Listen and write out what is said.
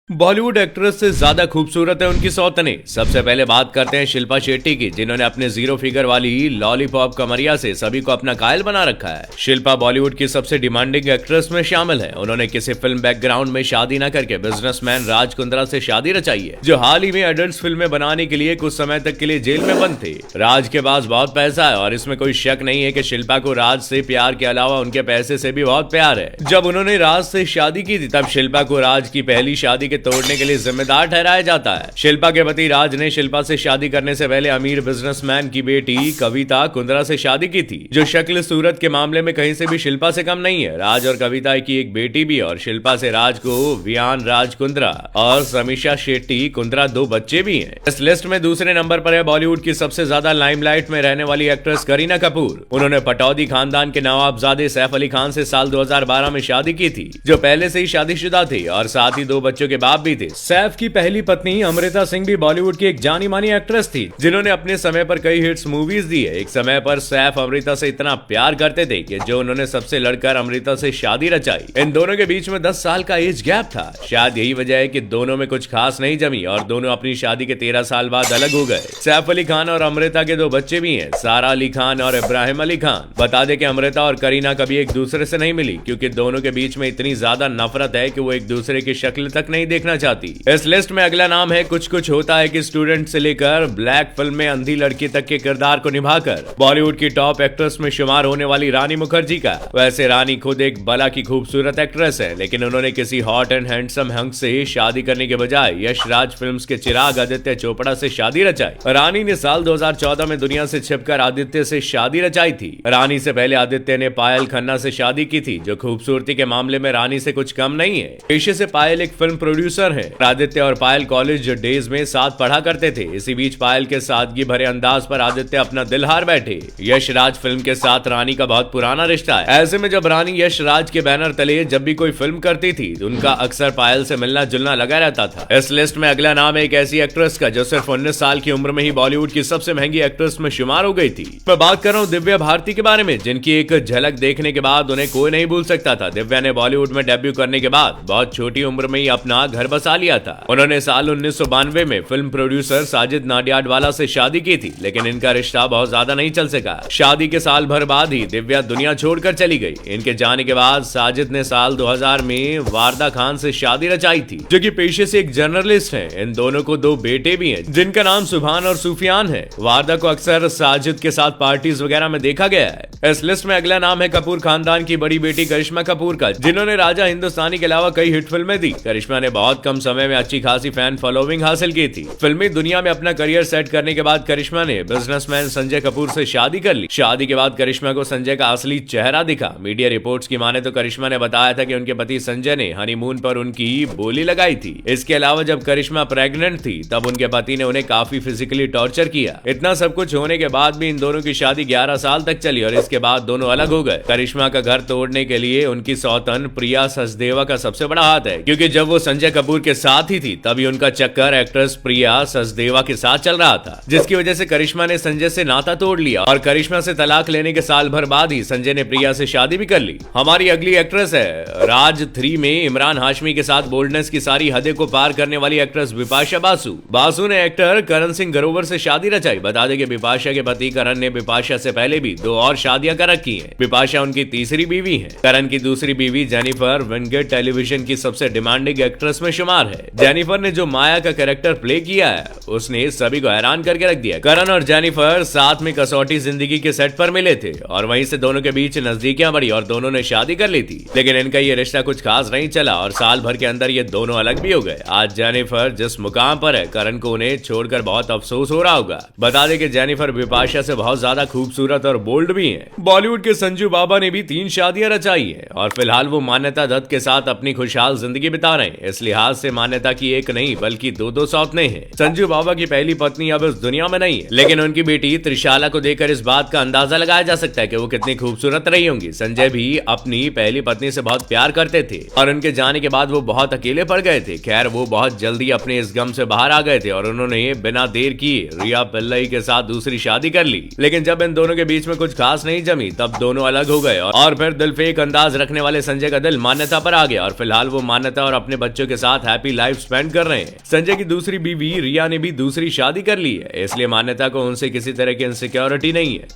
Bollywood actress से ज्यादा खूबसूरत है उनकी सौतने। सबसे पहले बात करते हैं शिल्पा शेट्टी की, जिन्होंने अपने जीरो फिगर वाली लॉलीपॉप कमरिया से सभी को अपना कायल बना रखा है। शिल्पा बॉलीवुड की सबसे डिमांडिंग एक्ट्रेस में शामिल है। उन्होंने किसी फिल्म बैकग्राउंड में शादी न करके बिजनेसमैन राज कुंद्रा से शादी रचाई है, जो हाल ही में एडल्ट फिल्में बनाने के लिए कुछ समय तक के लिए जेल में बंद थे। राज के पास बहुत पैसा है और इसमें कोई शक नहीं है कि शिल्पा को राज से प्यार के अलावा उनके पैसे से भी बहुत प्यार है। जब उन्होंने राज से शादी की थी तब शिल्पा को राज की पहली शादी तोड़ने के लिए जिम्मेदार ठहराया जाता है। शिल्पा के पति राज ने शिल्पा से शादी करने से पहले अमीर बिजनेसमैन की बेटी कविता कुंद्रा से शादी की थी, जो शक्ल सूरत के मामले में कहीं से भी शिल्पा से कम नहीं है। राज और कविता की एक बेटी भी और शिल्पा से राज को वियान राज कुंद्रा और समीक्षा शेट्टी कुंद्रा दो बच्चे भी हैं। इस लिस्ट में दूसरे नंबर पर है बॉलीवुड की सबसे ज्यादा लाइमलाइट में रहने वाली एक्ट्रेस करीना कपूर। उन्होंने पटौदी खानदान के नवाबजादे सैफ अली खान से साल 2012 में शादी की थी, जो पहले से ही शादीशुदा थे और साथ ही दो बच्चों के बाप भी थे। सैफ की पहली पत्नी अमृता सिंह भी बॉलीवुड की एक जानी मानी एक्ट्रेस थी, जिन्होंने अपने समय पर कई हिट्स मूवीज दी है। एक समय पर सैफ अमृता से इतना प्यार करते थे कि जो उन्होंने सबसे लड़कर अमृता से शादी रचाई। इन दोनों के बीच में 10 साल का एज गैप था। शायद यही वजह है कि दोनों में कुछ खास नहीं जमी और दोनों अपनी शादी के 13 साल बाद अलग हो गए। सैफ अली खान और अमृता के दो बच्चे भी हैं, सारा अली खान और इब्राहिम अली खान। बता दें कि अमृता और करीना कभी एक दूसरे से नहीं मिली, क्योंकि दोनों के बीच में इतनी ज्यादा नफरत है कि वो एक दूसरे की शक्ल तक नहीं देखना चाहती। इस लिस्ट में अगला नाम है कुछ कुछ होता है कि स्टूडेंट से लेकर ब्लैक फिल्म में अंधी लड़की तक के किरदार को निभाकर बॉलीवुड की टॉप एक्ट्रेस में शुमार होने वाली रानी मुखर्जी का। वैसे रानी खुद एक बला की खूबसूरत एक्ट्रेस है, लेकिन उन्होंने किसी हॉट एंड हैंडसम हंक से शादी करने के बजाय यश राज फिल्म्स के चिराग आदित्य चोपड़ा से शादी रचाई। रानी ने साल 2014 में दुनिया से छिपकर आदित्य से शादी रचाई थी। रानी से पहले आदित्य ने पायल खन्ना से शादी की थी, जो खूबसूरती के मामले में रानी से कुछ कम नहीं है। पेशे से पायल एक फिल्म प्रोड्यूसर है। आदित्य और पायल कॉलेज डेज में साथ पढ़ा करते थे। इसी बीच पायल के सादगी भरे अंदाज पर आदित्य अपना दिल हार बैठे। यश राज फिल्म के साथ रानी का बहुत पुराना रिश्ता है। ऐसे में जब रानी यश राज के बैनर तले जब भी कोई फिल्म करती थी, उनका अक्सर पायल से मिलना जुलना लगा रहता था। इस लिस्ट में अगला नाम है एक ऐसी एक्ट्रेस का जो सिर्फ 19 साल की उम्र में ही बॉलीवुड की सबसे महंगी एक्ट्रेस में शुमार हो गई थी। मैं बात कर रहा हूँ दिव्या भारती के बारे में, जिनकी एक झलक देखने के बाद उन्हें कोई नहीं भूल सकता था। दिव्या ने बॉलीवुड में डेब्यू करने के बाद बहुत छोटी उम्र में ही अपना घर बसा लिया था। उन्होंने साल 1992 में फिल्म प्रोड्यूसर साजिद नाडियाडवाला से शादी की थी, लेकिन इनका रिश्ता बहुत ज्यादा नहीं चल सका। शादी के साल भर बाद ही दिव्या दुनिया छोड़कर चली गई। इनके जाने के बाद साजिद ने साल 2000 में वारदा खान से शादी रचाई थी, जो कि पेशे से एक जर्नलिस्ट हैं। इन दोनों को दो बेटे भी हैं, जिनका नाम सुभान और सुफियान है। वारदा को अक्सर साजिद के साथ पार्टीज वगैरह में देखा गया है। इस लिस्ट में अगला नाम है कपूर खानदान की बड़ी बेटी करिश्मा कपूर का, जिन्होंने राजा हिंदुस्तानी के अलावा कई हिट फिल्में दी। करिश्मा ने बहुत कम समय में अच्छी खासी फैन फॉलोइंग हासिल की थी। फिल्मी दुनिया में अपना करियर सेट करने के बाद करिश्मा ने बिजनेसमैन संजय कपूर से शादी कर ली। शादी के बाद करिश्मा को संजय का असली चेहरा दिखा। मीडिया रिपोर्ट्स की माने तो करिश्मा ने बताया था कि उनके पति संजय ने हनीमून पर उनकी बोली लगाई थी। इसके अलावा जब करिश्मा प्रेग्नेंट थी तब उनके पति ने उन्हें काफी फिजिकली टॉर्चर किया। इतना सब कुछ होने के बाद भी इन दोनों की शादी 11 साल तक चली और इसके बाद दोनों अलग हो गए। करिश्मा का घर तोड़ने के लिए उनकी सौतन प्रिया सचदेवा का सबसे बड़ा हाथ है, क्योंकि जब वो संजय कपूर के साथ ही थी तभी उनका चक्कर एक्ट्रेस प्रिया सचदेवा के साथ चल रहा था, जिसकी वजह से करिश्मा ने संजय से नाता तोड़ लिया और करिश्मा से तलाक लेने के साल भर बाद ही संजय ने प्रिया से शादी भी कर ली। हमारी अगली एक्ट्रेस है राज 3 में इमरान हाशमी के साथ बोल्डनेस की सारी हदें को पार करने वाली एक्ट्रेस बिपाशा बासु। बासु ने एक्टर करण सिंह ग्रोवर से शादी रचाई। बता दें कि बिपाशा के पति करण ने बिपाशा से पहले भी 2 और शादियां कर रखी हैं। बिपाशा उनकी तीसरी बीवी है। करण की दूसरी बीवी जेनिफर विंगेट टेलीविजन की सबसे डिमांडिंग एक्ट्रेस में शुमार है। जेनिफर ने जो माया का कैरेक्टर प्ले किया है, उसने सभी को हैरान करके रख दिया। करण और जेनिफर साथ में कसौटी जिंदगी के सेट पर मिले थे और वहीं से दोनों के बीच नजदीकियां बढ़ी और दोनों ने शादी कर ली थी, लेकिन इनका ये रिश्ता कुछ खास नहीं चला और साल भर के अंदर ये दोनों अलग भी हो गए। आज जेनिफर जिस मुकाम पर है, करण को उन्हें छोड़कर बहुत अफसोस हो रहा होगा। बता दें कि जेनिफर बिपाशा से बहुत ज्यादा खूबसूरत और बोल्ड भी है। बॉलीवुड के संजू बाबा ने भी 3 शादियां रचाई है और फिलहाल वो मान्यता दत्त के साथ अपनी खुशहाल जिंदगी बिता रहे हैं। इस लिहाज से मान्यता की एक नहीं बल्कि 2 सौतने हैं। संजू बाबा की पहली पत्नी अब इस दुनिया में नहीं है, लेकिन उनकी बेटी त्रिशाला को देखकर इस बात का अंदाजा लगाया जा सकता है कि वो कितनी खूबसूरत रही होंगी। संजय भी अपनी पहली पत्नी से बहुत प्यार करते थे और उनके जाने के बाद वो बहुत अकेले पड़ गए थे। खैर, वो बहुत जल्दी अपने इस गम से बाहर आ गए थे और उन्होंने बिना देर किए रिया पिल्लई के साथ दूसरी शादी कर ली। लेकिन जब इन दोनों के बीच में कुछ खास नहीं जमी तब दोनों अलग हो गए और फिर दिलफेक अंदाज रखने वाले संजय का दिल मान्यता पर आ गया और फिलहाल वो मान्यता और अपने बच्चों के के साथ हैप्पी लाइफ स्पेंड कर रहे हैं। संजय की दूसरी बीवी रिया ने भी दूसरी शादी कर ली है, इसलिए मान्यता को उनसे किसी तरह की इनसिक्योरिटी नहीं है।